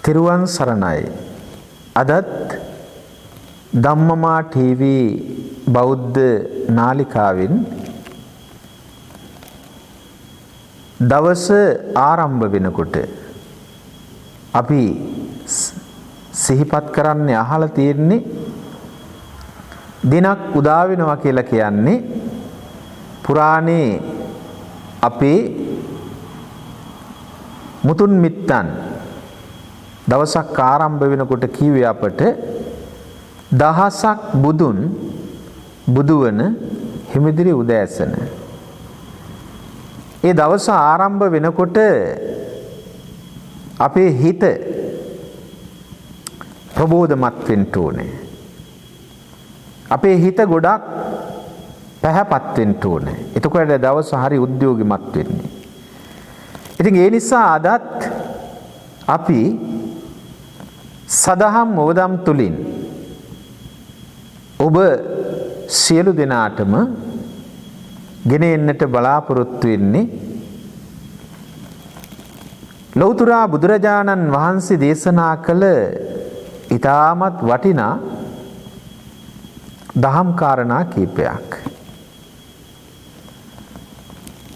තිරුවන් සරණයි. අදත් ධම්මමා TV බෞද්ධ නාලිකාවෙන් දවස ආරම්භ වෙනකොට අපි සිහිපත් කරන්නේ අහලා තියෙන්නේ දිනක් උදා වෙනවා කියලා කියන්නේ පුරාණේ අපේ මුතුන් මිත්තන් දවසක් ආරම්භ වෙනකොට කිව්වේ අපට දහසක් බුදුන් බුදුවන හිමිදිරි උදෑසන. ඒ දවස ආරම්භ වෙනකොට අපේ හිත ප්‍රබෝධමත් වෙන්න ඕනේ. අපේ හිත ගොඩක් පැහැපත් වෙන්න ඕනේ. එතකොට දවස හරි උද්‍යෝගිමත් වෙන්නේ. ඉතින් ඒ නිසා අදත් අපි සදහම් ඕදම් තුලින් ඔබ සියලු දෙනාටම ගෙන එන්නට බලාපොරොත්තු වෙන්නේ ලෞතර බුදුරජාණන් වහන්සේ දේශනා කළ ඊටමත් වටිනා දහම් කාරණා කීපයක්.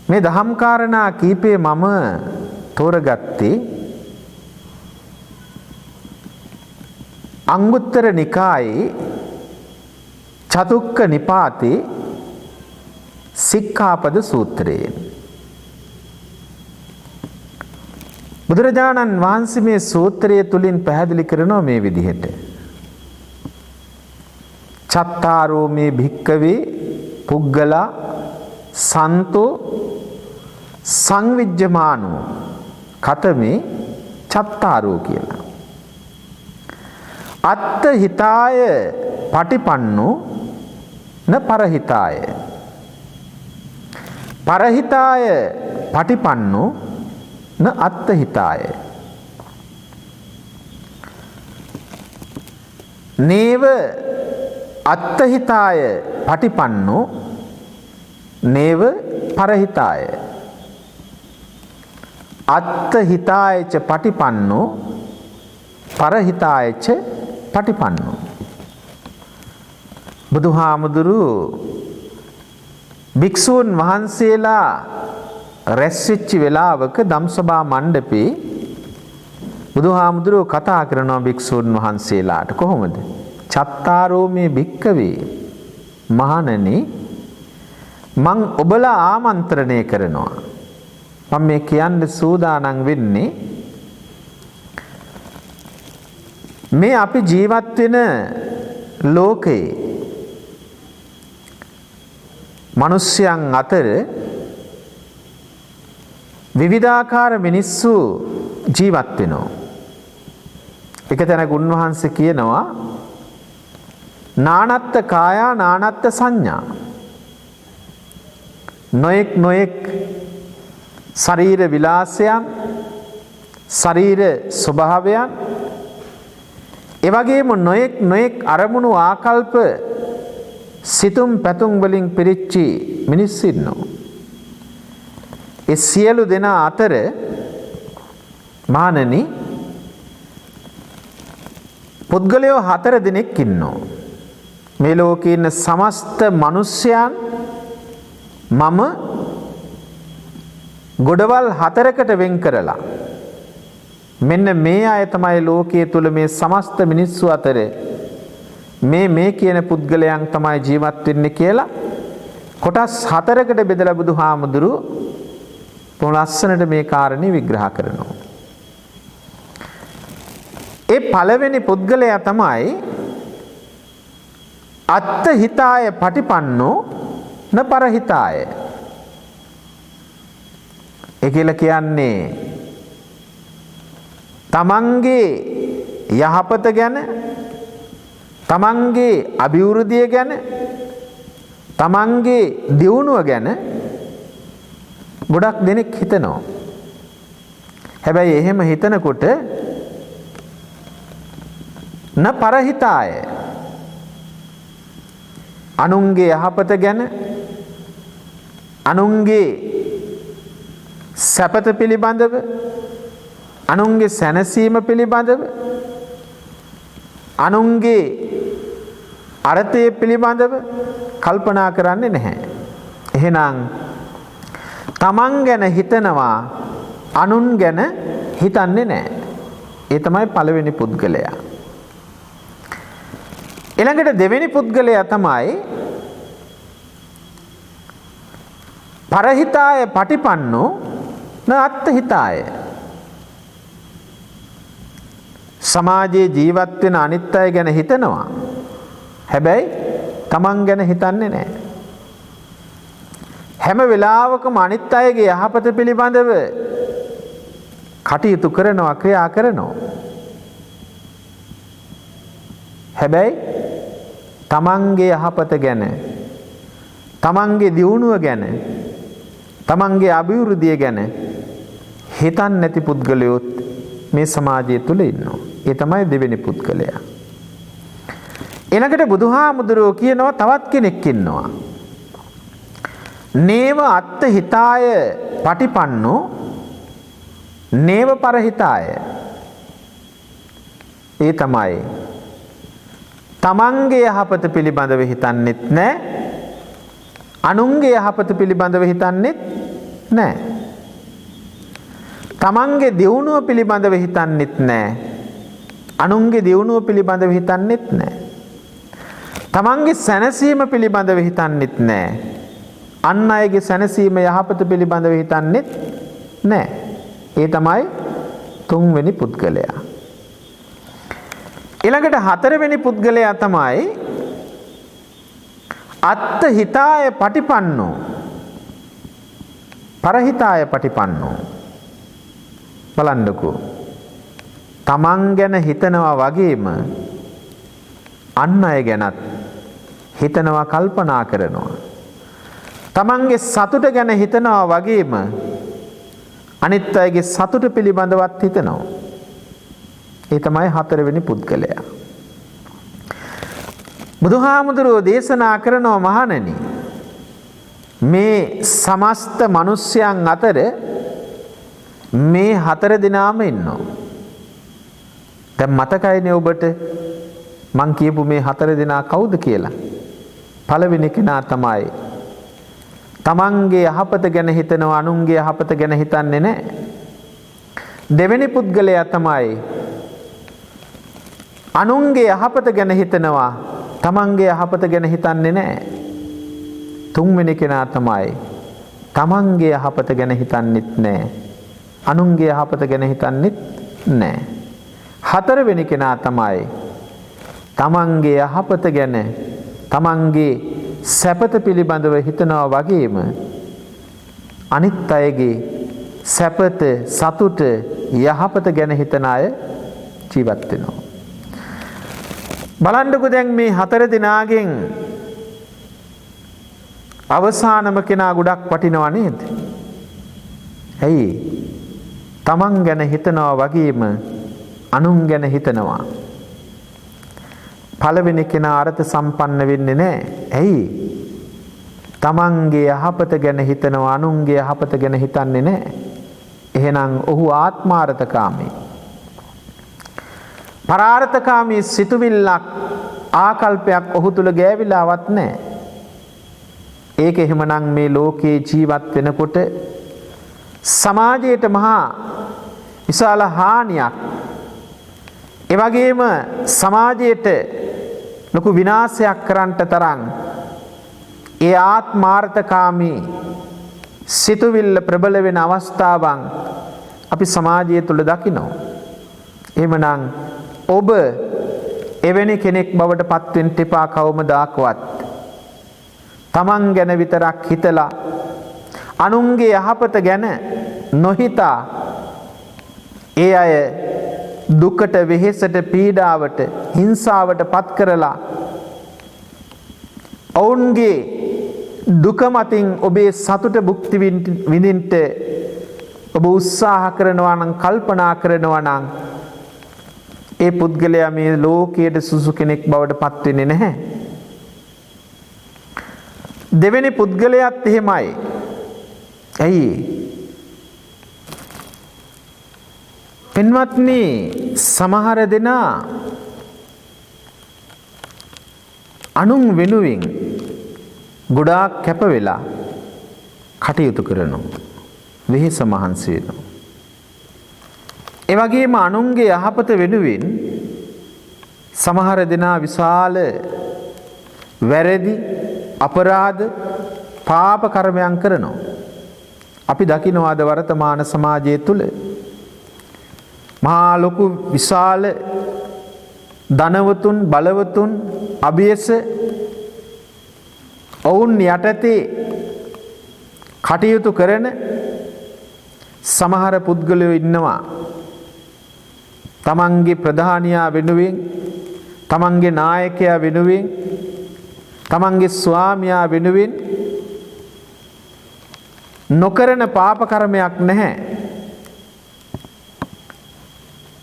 මේ දහම් කාරණා කීපේ මම තෝරගත්තේ අංගුත්තර නිකායේ චතුක්ක නිපාතේ සික්ඛාපද සූත්‍රයෙන්. බුදුරජාණන් වහන්සේ මේ සූත්‍රය තුලින් පැහැදිලි කරනවා මේ විදිහට. චත්තාරෝ මේ භික්කවේ පුග්ගලා සන්තෝ සංවිජ්ජමානෝ කතමේ චත්තාරෝ කියලා. අත්ත හිතාය පටිපන්නෝ න පරහිතාය. පරහිතාය පටිපන්නෝ න අත්ත හිතාය. නේව අත්ත හිතාය පටිපන්නෝ නේව පරහිතාය. අත්ත හිතායච පටිපන්නෝ පරහිතායච පටිපන්නෝ. බුදුහාමුදුරු භික්ෂූන් වහන්සේලා රැස් වෙච්ච වෙලාවක ධම්සභා මණ්ඩපේ බුදුහාමුදුරුවෝ කතා කරනවා භික්ෂූන් වහන්සේලාට. කොහොමද? චත්තාරෝ මේ භික්කවේ මහණෙනි මං ඔබලා ආමන්ත්‍රණය කරනවා. මම මේ කියන්න සූදානම් වෙන්නේ මේ අපි ජීවත් වෙන ලෝකේ මිනිස්යන් අතර විවිධාකාර මිනිස්සු ජීවත් වෙනවා. එක තැනක උන්වහන්සේ කියනවා නානත්ත කායා නානත්ත සංඥා. නොඑක් ශරීර විලාසයන් ශරීර ස්වභාවයන් ඒ වගේම නොඑක් අරමුණු ආකල්ප සිතුම් පැතුම් වලින් පිරිච්චි මිනිස්සු ඉන්නවා. ඒ සියලු දෙනා අතර මහණෙනි පුද්ගලයෝ 4 දෙනෙක් ඉන්නවා. මේ ලෝකේ ඉන්න සමස්ත මිනිස්යන් මම ගොඩවල් 4කට වෙන් කරලා මෙන්න මේ අය තමයි ලෝකයේ තුල මේ සමස්ත මිනිස්සු අතර මේ කියන පුද්ගලයන් තමයි ජීවත් වෙන්නේ කියලා කොටස් 4කට බෙදලා බුදුහාමුදුරු ලස්සනට මේ කාරණේ විග්‍රහ කරනවා. ඒ පළවෙනි පුද්ගලයා තමයි අත්ත හිතාය පටිපන්නෝ න පරහිතාය. ඒ කියලා කියන්නේ තමන්ගේ යහපත ගැන තමන්ගේ අභිවෘද්ධිය ගැන තමන්ගේ දියුණුව ගැන ගොඩක් දෙනෙක් හිතනවා. හැබැයි එහෙම හිතනකොට න පරහිතාය අනුන්ගේ යහපත ගැන අනුන්ගේ සැපත පිළිබඳව අනුන්ගේ සැනසීම පිළිබඳව, අනුන්ගේ අර්ථය පිළිබඳව කල්පනා කරන්නේ නැහැ. එහෙනම් තමන් ගැන හිතනවා, අනුන් ගැන හිතන්නේ නැහැ. ඒ තමයි පළවෙනි පුද්ගලයා. ඊළඟට දෙවෙනි පුද්ගලයා තමයි පරහිතාය පටිපන්නෝ න අත්ථහිතාය. සමාජයේ ජීවත් වෙන අනිත් අය ගැන හිතනවා. හැබැයි තමන් ගැන හිතන්නේ නැහැ. හැම වෙලාවකම අනිත් අයගේ යහපත පිළිබඳව කටයුතු කරනවා, ක්‍රියා කරනවා. හැබැයි තමන්ගේ යහපත ගැන, තමන්ගේ දියුණුව ගැන, තමන්ගේ අභිවෘද්ධිය ගැන හිතන්නේ නැති පුද්ගලයොත් මේ සමාජය තුල ඉන්නවා. ඒ තමයි දෙවෙනි පුද්ගලයා. ඊළඟට බුදුහාමුදුරුවෝ කියනවා තවත් කෙනෙක් ඉන්නවා. නේව අත්ථහිතාය පටිපන්නෝ නේව පරහිතාය. ඒ තමයි තමන්ගේ යහපත පිළිබඳව හිතන්නෙත් නැහැ, අනුන්ගේ යහපත පිළිබඳව හිතන්නෙත් නැහැ. තමන්ගේ දියුණුව පිළිබඳව හිතන්නෙත් නැහැ, අනුන්ගේ දියුණුව පිළිබඳව හිතන්නෙත් නැහැ. තමන්ගේ සැනසීම පිළිබඳව හිතන්නෙත් නැහැ, අන් අයගේ සැනසීම යහපත පිළිබඳව හිතන්නෙත් නැහැ. ඒ තමයි තුන්වෙනි පුද්ගලයා. ඊළඟට හතරවෙනි පුද්ගලයා තමයි අත්ථහිතාය පටිපන්නෝ පරහිතාය පටිපන්නෝ. බලන්නකෝ, තමන් ගැන හිතනවා වගේම අන් අය ගැනත් හිතනවා, කල්පනා කරනවා. තමන්ගේ සතුට ගැන හිතනවා වගේම අනිත් අයගේ සතුට පිළිබඳවත් හිතනවා. ඒ තමයි හතරවෙනි පුද්ගලයා. බුදුහාමුදුරුවෝ දේශනා කරනවා, මහණෙනි, මේ සමස්ත මිනිස්යන් අතර මේ හතර දෙනාම ඉන්නවා. දැන් මතකයිනේ ඔබට මං කියපු මේ හතර දෙනා කවුද කියලා? පළවෙනි කෙනා තමයි තමන්ගේ යහපත ගැන හිතනවා, අනුන්ගේ යහපත ගැන හිතන්නේ නැහැ. දෙවෙනි පුද්ගලයා තමයි අනුන්ගේ යහපත ගැන හිතනවා, තමන්ගේ යහපත ගැන හිතන්නේ නැහැ. තුන්වෙනි කෙනා තමයි තමන්ගේ යහපත ගැන හිතන්නෙත් නැහැ, අනුන්ගේ යහපත ගැන හිතන්නෙත් නැහැ. හතරවෙනි කෙනා තමයි තමන්ගේ යහපත ගැන, තමන්ගේ සැපත පිළිබඳව හිතනවා වගේම අනිත් අයගේ සැපත, සතුට, යහපත ගැන හිතන අය ජීවත් වෙනවා. බලන්නකෝ, දැන් මේ හතර දෙනාගෙන් අවසානම කෙනා ගොඩක් වටිනවා නේද? ඇයි? තමන් ගැන හිතනවා වගේම අනුන් ගැන හිතනවා. පළවෙනි කෙනා අර්ථ සම්පන්න වෙන්නේ නැහැ. ඇයි? තමන්ගේ යහපත ගැන හිතනවා, අනුන්ගේ යහපත ගැන හිතන්නේ නැහැ. එහෙනම් ඔහු ආත්මාර්ථකාමී. පරාර්ථකාමී සිතුවිල්ලක්, ආකල්පයක් ඔහු තුල ගෑවිලාවත් නැහැ. ඒක එහෙමනම් මේ ලෝකේ ජීවත් වෙනකොට සමාජයට මහා විශාල හානියක්, ඒ වගේම සමාජයට ලොකු විනාශයක් කරන්නට තරම් ඒ ආත්මාර්ථකාමී සිතුවිල්ල ප්‍රබල වෙන අවස්ථාවන් අපි සමාජය තුළ දකිනවා. එහෙමනම් ඔබ එවැනි කෙනෙක් බවට පත් වෙන්න එපා. කවමදාකවත් තමන් ගැන විතරක් හිතලා අනුන්ගේ යහපත ගැන නොහිතා ඒ අය දුකට, වෙහෙසට, පීඩාවට, හිංසාවට පත් කරලා ඔවුන්ගේ දුක මතින් ඔබේ සතුට භුක්ති විඳින්න ඔබ උත්සාහ කරනවා නම්, කල්පනා කරනවා නම් ඒ පුද්ගලයා මේ ලෝකයේ සුසු කෙනෙක් බවට පත් වෙන්නේ නැහැ. දෙවෙනි පුද්ගලයාත් එහෙමයි. ඇයි? පින්වත්නි සමහර දෙනා අනුන් වෙනුවෙන් ගොඩාක් කැප වෙලා කටයුතු කරනවා. වෙහෙස මහන්සි වෙනවා. ඒ වගේම අනුන්ගේ යහපත වෙනුවෙන් සමහර දෙනා විශාල වැරදි අපරාධ පාප කර්මයන් කරනවා. අපි දකිනවා අද වර්තමාන සමාජය තුළ මහා ලොකු විශාල ධනවතුන් බලවතුන් අභියස ඔවුන් යටතේ කටයුතු කරන සමහර පුද්ගලයෝ ඉන්නවා. තමන්ගේ ප්‍රධානියා වෙනුවෙන්, තමන්ගේ නායකයා වෙනුවෙන්, තමන්ගේ ස්වාමියා වෙනුවෙන් නොකරන පාප කර්මයක් නැහැ.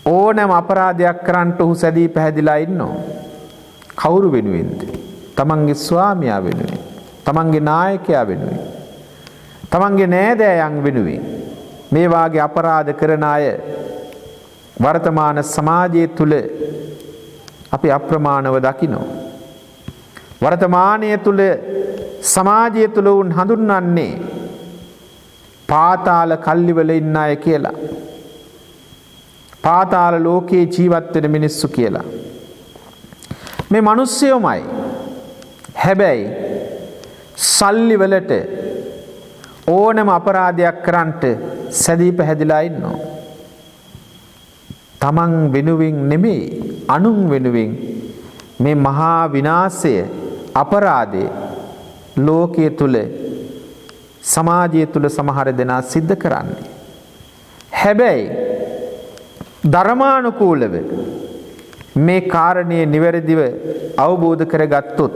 ඕනෑම අපරාධයක් කරන්නට ඔහු සැදී පැහැදිලා ඉන්නවා. කවුරු වෙනුවෙන්ද? තමන්ගේ ස්වාමියා වෙනුවෙන්, තමන්ගේ නායකයා වෙනුවෙන්, තමන්ගේ නෑදෑයන් වෙනුවෙන්. මේ වාගේ අපරාධ කරන අය වර්තමාන සමාජය තුළ අපි අප්‍රමාණව දකිනවා. වර්තමානය තුළ සමාජය තුළ උන් හඳුන්වන්නේ පාතාල කල්ලිවල ඉන්න අය කියලා. පාතාල ලෝකයේ ජීවත් වෙන මිනිස්සු කියලා. මේ මිනිස්සුයමයි. හැබැයි සල්ලි වලට ඕනෑම අපරාධයක් කරන්නට සැදී පැහැදිලා ඉන්නවා. තමන් වෙනුවෙන් නෙමෙයි අනුන් වෙනුවෙන් මේ මහා විනාශය අපරාධය ලෝකයේ තුල සමාජය තුල සමහර දෙනා සිද්ධ කරන්නේ. හැබැයි ධර්මානුකූලව මේ කාරණේ නිවැරදිව අවබෝධ කරගත්තොත්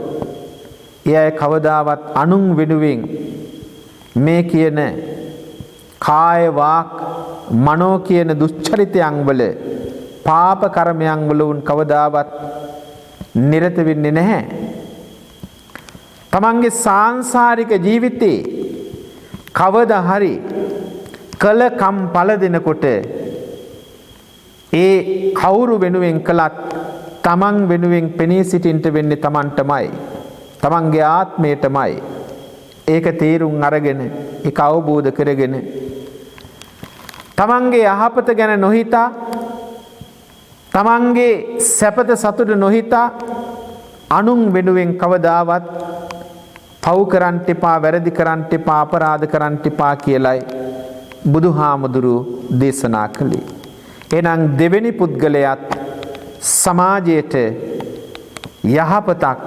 එය කවදාවත් අනුන් වෙනුවෙන් මේ කියන කාය වාක් මනෝ කියන දුස්චරිතයන් වල පාප කර්මයන් වල උන් කවදාවත් නිරත වෙන්නේ නැහැ. තමන්ගේ සාංශාරික ජීවිතේ කවදා හරි කල කම් පල දෙනකොට ඒ කවුරු වෙනුවෙන් කළත් තමන් වෙනුවෙන් පෙනී සිටින්නට වෙන්නේ තමන්ටමයි. තමන්ගේ ආත්මයටමයි. ඒක තේරුම් අරගෙන ඒක අවබෝධ කරගෙන තමන්ගේ යහපත ගැන නොහිතා, තමන්ගේ සැපත සතුට නොහිතා අනුන් වෙනුවෙන් කවදාවත් පව් කරන්නට එපා, වැරදි කරන්නට එපා, අපරාධ කරන්නට එපා කියලයි බුදුහාමුදුරුවෝ දේශනා කළේ. එහෙනම් දෙවෙනි පුද්ගලයාත් සමාජයට යහපතක්,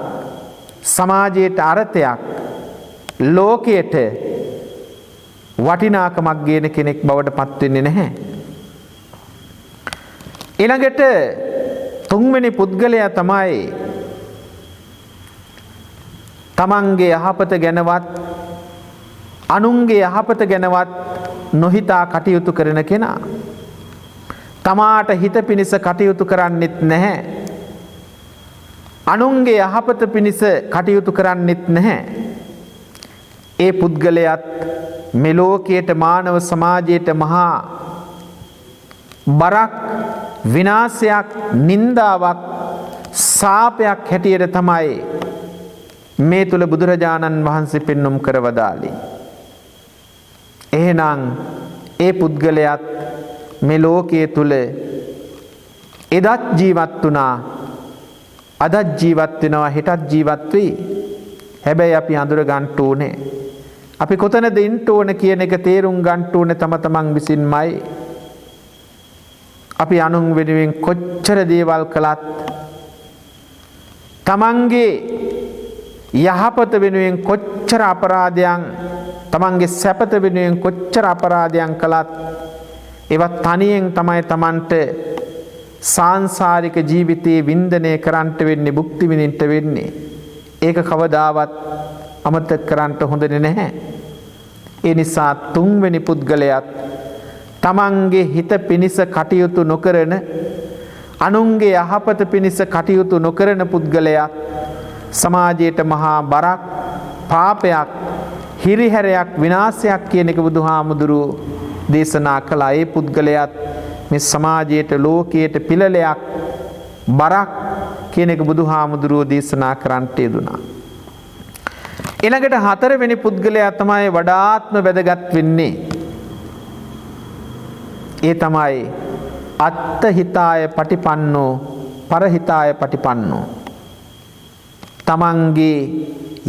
සමාජයට අර්ථයක්, ලෝකයට වටිනාකමක් ගේන කෙනෙක් බවට පත් වෙන්නේ නැහැ. ඊළඟට තුන්වෙනි පුද්ගලයා තමයි තමන්ගේ යහපත ගැනවත් අනුන්ගේ යහපත ගැනවත් නොහිතා කටයුතු කරන කෙනා. තමාට හිත පිණිස කටයුතු කරන්නෙත් නැහැ. අනුන්ගේ යහපත පිණිස කටයුතු කරන්නෙත් නැහැ. ඒ පුද්ගලයාත් මේ ලෝකයට, මානව සමාජයට මහා බරක්, විනාශයක්, නින්දාවක්, සාපයක් හැටියට තමයි මේ තුල බුදුරජාණන් වහන්සේ පෙන්눔 කරවදාලේ. එහෙනම් ඒ පුද්ගලයාත් මේ ලෝකයේ තුල එදත් ජීවත් වුණා, අදත් ජීවත් වෙනවා, හෙටත් ජීවත් වෙයි. හැබැයි අපි අඳුර ගන්න ඕනේ අපි කොතනද ඉන්න ඕන කියන එක තේරුම් ගන්න ඕනේ තම තමන් විසින්මයි. අපි අනුන් වෙනුවෙන් කොච්චර දේවල් කළත්, තමන්ගේ යහපත වෙනුවෙන් කොච්චර අපරාධයන්, තමන්ගේ සැපත වෙනුවෙන් කොච්චර අපරාධයන් කළත් ඒවත් තනියෙන් තමයි තමන්ට සාංශාරික ජීවිතයේ වින්දනය කරන්නට වෙන්නේ, භුක්ති විඳින්නට වෙන්නේ. ඒක කවදාවත් අමතක කරන්නට හොඳ නැහැ. ඒ නිසා තුන්වෙනි පුද්ගලයාත් තමන්ගේ හිත පිණිස කටයුතු නොකරන, අනුන්ගේ යහපත පිණිස කටයුතු නොකරන පුද්ගලයා සමාජයට මහා බරක්, පාපයක්, හිරිහැරයක්, විනාශයක් කියන එක බුදුහාමුදුරුවෝ දේශනා කළා. ඒ පුද්ගලයාත් මේ සමාජයට ලෝකයට පිළලයක් බරක් කියන එක බුදුහාමුදුරුවෝ දේශනා කරන්නට යෙදුනා. ඊළඟට හතරවෙනි පුද්ගලයා තමයි වඩාත්ම වැදගත් වෙන්නේ. ඒ තමයි අත්ථහිතාය පටිපන්නෝ පරහිතාය පටිපන්නෝ. තමන්ගේ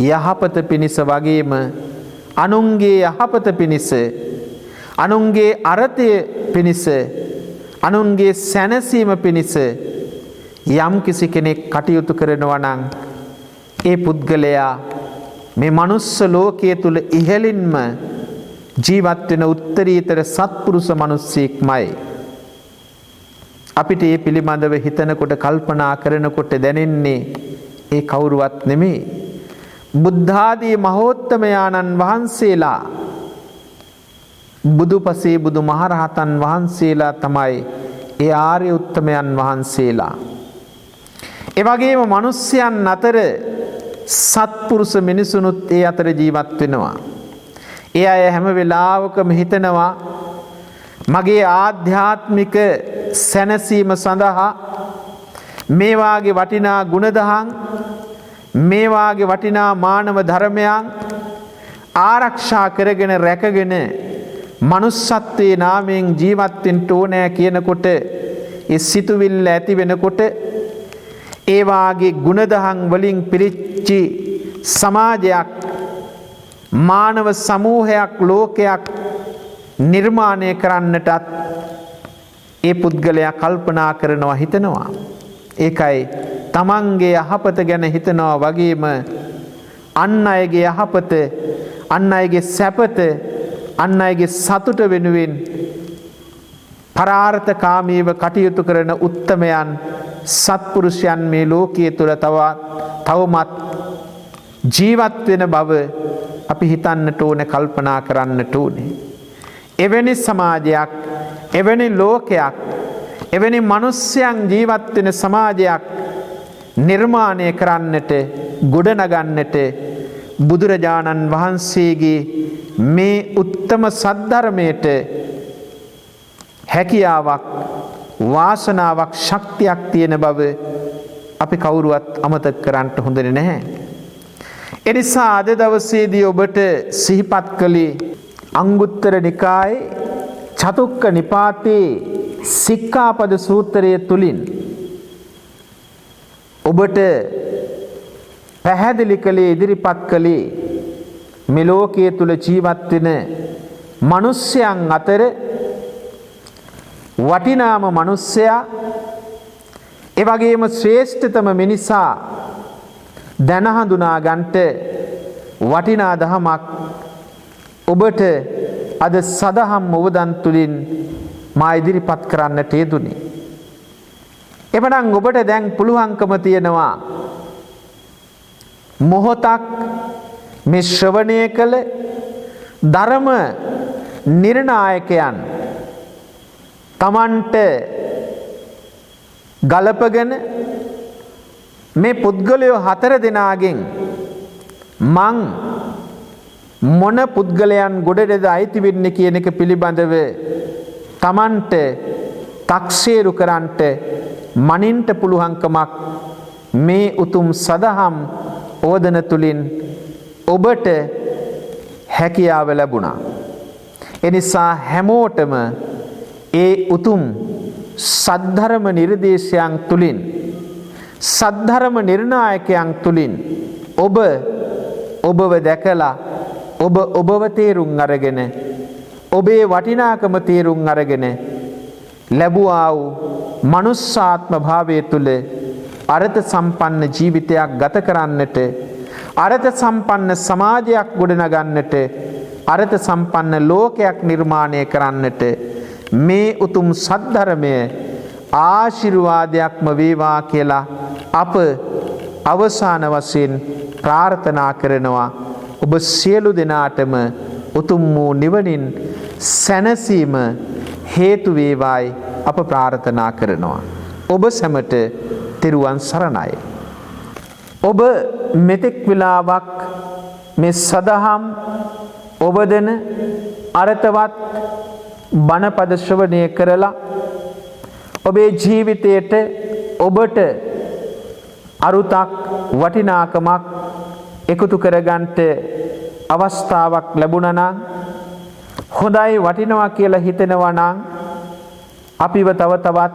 යහපත පිණිස වගේම අනුන්ගේ යහපත පිණිස අනුන්ගේ අරතය පිණිස අනුන්ගේ සැනසීම පිණිස යම් කිසි කෙනෙක් කටයුතු කරනවා නම් ඒ පුද්ගලයා මේ මනුස්ස ලෝකයේ තුල ඉහළින්ම ජීවත් වෙන උත්තරීතර සත්පුරුෂ මිනිස්සෙක්මයි. අපිට මේ පිළිබඳව හිතනකොට කල්පනා කරනකොට දැනෙන්නේ ඒ කවුරුවත් නෙමෙයි. බුද්ධාදී මහෝත්තමයාණන් වහන්සේලා බුදුපසේ බුදු මහරහතන් වහන්සේලා තමයි ඒ ආර්ය උත්තමයන් වහන්සේලා. ඒ වගේම මිනිස්යන් අතර සත්පුරුෂ මිනිසුනුත් ඒ අතර ජීවත් වෙනවා. ඒ අය හැම වෙලාවකම හිතනවා මගේ ආධ්‍යාත්මික සැනසීම සඳහා මේ වාගේ වටිනා ගුණදහම් මේ වාගේ වටිනා මානව ධර්මයන් ආරක්ෂා කරගෙන රැකගෙන මනුස්සත්වයේ නාමයෙන් ජීවත් වෙන්න ඕනෑ කියනකොට ඒ සිතුවිල්ල ඇති වෙනකොට ඒ වාගේ ගුණදහම් වලින් පිරිච්චි සමාජයක් මානව සමූහයක් ලෝකයක් නිර්මාණය කරන්නටත් ඒ පුද්ගලයා කල්පනා කරනවා හිතනවා. ඒකයි තමන්ගේ යහපත ගැන හිතනවා වගේම අන් අයගේ යහපත අන් අයගේ සැපත අන් අයගේ සතුට වෙනුවෙන් පරාර්ථකාමීව කටයුතු කරන උත්තමයන් සත්පුරුෂයන් මේ ලෝකයේ තුල තවමත් ජීවත් වෙන බව අපි හිතන්නට ඕනේ කල්පනා කරන්නට ඕනේ. එවැනි සමාජයක් එවැනි ලෝකයක් එවැනි මිනිස්යන් ජීවත් වෙන සමාජයක් නිර්මාණය කරන්නට ගොඩනගන්නට බුදුරජාණන් වහන්සේගේ මේ උත්තම සද්ධර්මයට හැකියාවක් වාසනාවක් ශක්තියක් තියෙන බව අපි කවුරුවත් අමතක කරන්න හොඳ නැහැ. එනිසා අද දවසේදී ඔබට සිහිපත් කළේ අංගුත්තර නිකායේ චතුක්ක නිපාතේ සික්ඛාපද සූත්‍රය තුලින් ඔබට පැහැදිලි කළේ ඉදිරිපත් කළේ මේ ලෝකයේ තුල ජීවත් වෙන මිනිස්යන් අතර වටිනාම මිනිසයා ඒ වගේම ශ්‍රේෂ්ඨතම මිනිසා දැන හඳුනා ගන්නට වටිනා දහමක් ඔබට අද සදහම් අවදන් තුලින් මා ඉදිරිපත් කරන්නට යෙදුනේ. එබැවින් ඔබට දැන් පුළුවන්කම තියෙනවා මොහොතක් මේ ශ්‍රවණය කළ ධර්ම නිර්ණායකයන් තමන්ට ගලපගෙන මේ පුද්ගලයෝ 4 දෙනාගෙන් මං මොන පුද්ගලයන් ගොඩේද අයිති වෙන්නේ කියන එක පිළිබඳව තමන්ට තක්සේරු කරන්නට මනින්ට පුළුවන්කමක් මේ උතුම් සදහම් ඕදන තුලින් ඔබට හැකියාව ලැබුණා. එනිසා හැමෝටම ඒ උතුම් සද්ධර්ම නිර්දේශයන් තුලින් සද්ධර්ම නිර්ණායකයන් තුලින් ඔබව දැකලා ඔබව තේරුම් අරගෙන ඔබේ වටිනාකම තේරුම් අරගෙන ලැබුවා වූ මනුස්සාත්ම භාවය තුල අර්ථ සම්පන්න ජීවිතයක් ගත කරන්නට අර්ථ සම්පන්න සමාජයක් ගොඩනගන්නට අර්ථ සම්පන්න ලෝකයක් නිර්මාණය කරන්නට මේ උතුම් සද්ධර්මය ආශිර්වාදයක්ම වේවා කියලා අප අවසාන වශයෙන් ප්‍රාර්ථනා කරනවා. ඔබ සියලු දෙනාටම උතුම් වූ නිවනින් සැනසීම හේතු වේවායි අප ප්‍රාර්ථනා කරනවා. ඔබ සැමට තෙරුවන් සරණයි. ඔබ මෙතෙක් වෙලාවක් මේ සදහම් ඔබ දෙන අර්ථවත් බණපද ශ්‍රවණය කරලා ඔබේ ජීවිතයට ඔබට අරුතක් වටිනාකමක් එකතු කරගන්නට අවස්ථාවක් ලැබුණා නම් හොඳයි වටිනවා කියලා හිතෙනවා නම් අපිව තව තවත්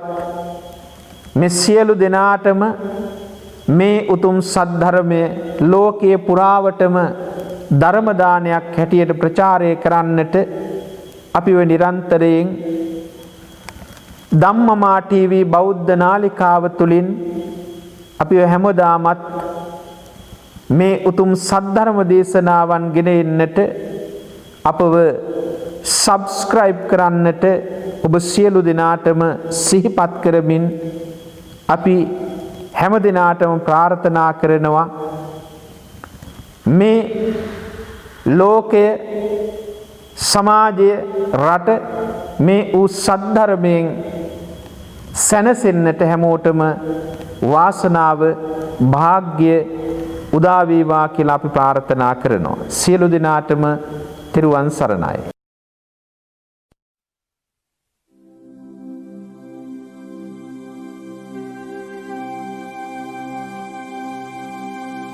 මේ සියලු දෙනාටම මේ උතුම් සද්ධර්මයේ ලෝකයේ පුරාවටම ධර්ම දානයක් හැටියට ප්‍රචාරය කරන්නට අපිව නිරන්තරයෙන් ධම්මමා ටීවී බෞද්ධ නාලිකාව තුලින් අපිව හැමදාමත් මේ උතුම් සද්ධර්ම දේශනාවන් ගෙන එන්නට අපව සබ්ස්ක්‍රයිබ් කරන්නට ඔබ සියලු දෙනාටම සිහිපත් කරමින් අපි හැම දිනාටම ප්‍රාර්ථනා කරනවා මේ ලෝකය සමාජය රට මේ වූ සද්ධර්මයෙන් සැනසෙන්නට හැමෝටම වාසනාව භාග්‍ය උදා වේවා කියලා අපි ප්‍රාර්ථනා කරනවා. සියලු දෙනාටම තෙරුවන් සරණයි.